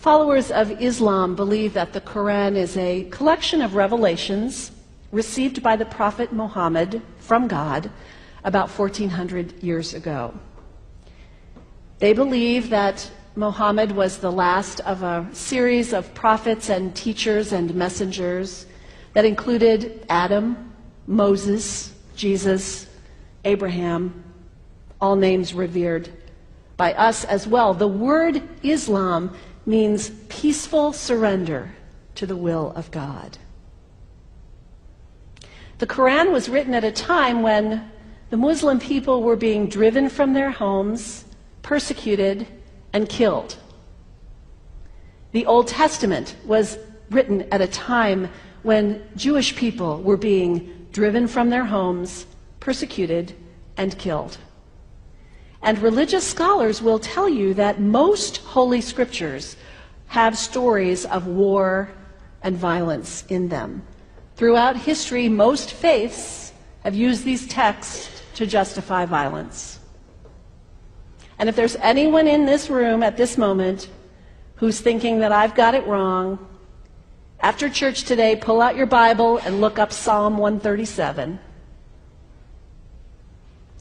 Followers of Islam believe that the Quran is a collection of revelations received by the Prophet Muhammad from God about 1400 years ago. They believe that Muhammad was the last of a series of prophets and teachers and messengers that included Adam, Moses, Jesus, Abraham, all names revered by us as well. The word Islam means peaceful surrender to the will of God. The Quran was written at a time when the Muslim people were being driven from their homes, persecuted, and killed. The Old Testament was written at a time when Jewish people were being driven from their homes, persecuted, and killed. And religious scholars will tell you that most Holy Scriptures have stories of war and violence in them. Throughout history, most faiths have used these texts to justify violence. And if there's anyone in this room at this moment who's thinking that I've got it wrong, after church today, pull out your Bible and look up Psalm 137.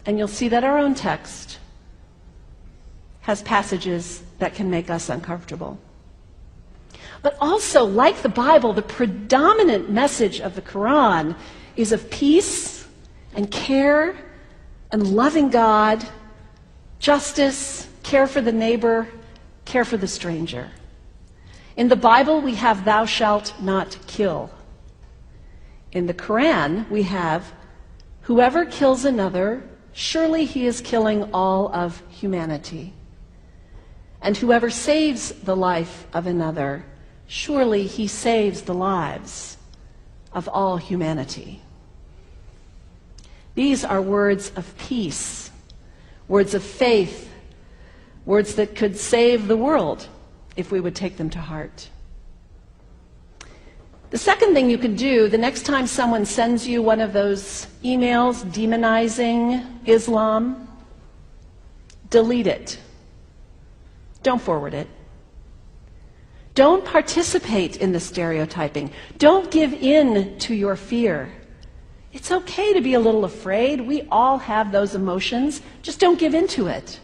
And you'll see that our own text has passages that can make us uncomfortable. But also, like the Bible, the predominant message of the Quran is of peace and care and loving God, justice, care for the neighbor, care for the stranger. In the Bible, we have thou shalt not kill. In the Quran, we have whoever kills another, surely he is killing all of humanity. And whoever saves the life of another, surely he saves the lives of all humanity. These are words of peace, words of faith, words that could save the world if we would take them to heart. The second thing you can do the next time someone sends you one of those emails demonizing Islam, delete it. Don't forward it. Don't participate in the stereotyping. Don't give in to your fear. It's okay to be a little afraid. We all have those emotions. Just don't give in to it.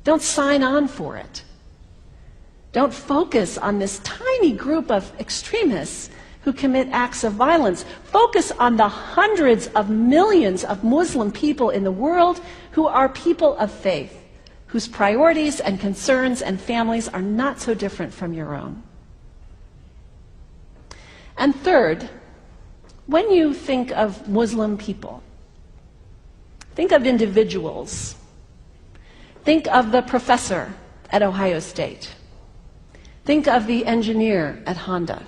Don't sign on for it. Don't focus on this tiny group of extremists who commit acts of violence. Focus on the hundreds of millions of Muslim people in the world who are people of faith, whose priorities and concerns and families are not so different from your own. And third, when you think of Muslim people, think of individuals. Think of the professor at Ohio State. Think of the engineer at Honda.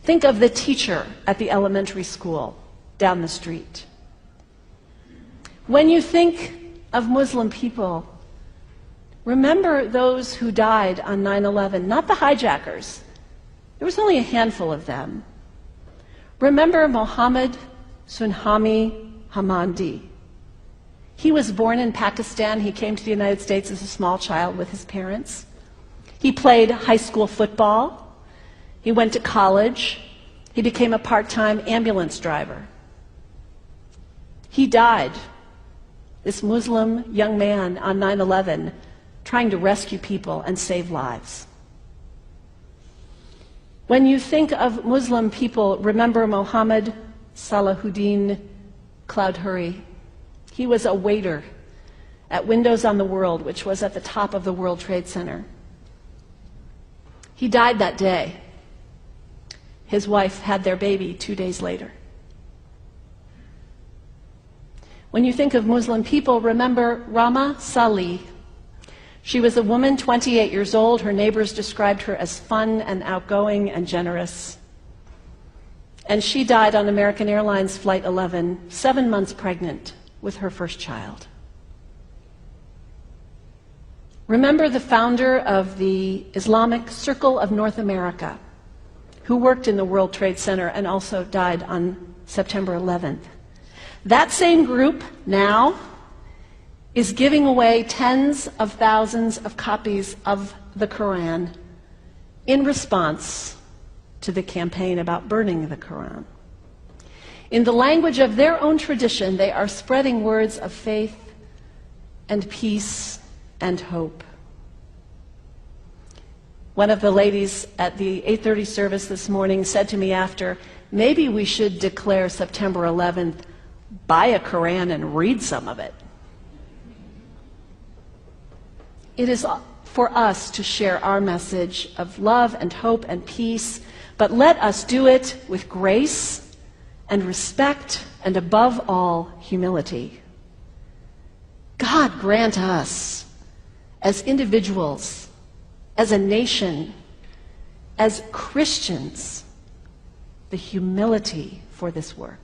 Think of the teacher at the elementary school down the street. When you think of Muslim people, remember those who died on 9/11, not the hijackers. There was only a handful of them. Remember Mohammed Sunhami Hamandi. He was born in Pakistan. He came to the United States as a small child with his parents. He played high school football. He went to college. He became a part-time ambulance driver. He died, this Muslim young man, on 9/11, trying to rescue people and save lives. When you think of Muslim people, remember Mohammed Salahuddin Cloudhurry. He was a waiter at Windows on the World, which was at the top of the World Trade Center. He died that day. His wife had their baby 2 days later. When you think of Muslim people, remember Rama Salih. She was a woman, 28 years old. Her neighbors described her as fun and outgoing and generous. And she died on American Airlines Flight 11, 7 months pregnant with her first child. Remember the founder of the Islamic Circle of North America, who worked in the World Trade Center and also died on September 11th. That same group now is giving away tens of thousands of copies of the Quran in response to the campaign about burning the Quran. In the language of their own tradition, they are spreading words of faith and peace and hope. One of the ladies at the 8:30 service this morning said to me after, maybe we should declare September 11th, buy a Quran and read some of it. It is for us to share our message of love and hope and peace, but let us do it with grace and respect and above all, humility. God grant us, as individuals, as a nation, as Christians, the humility for this work.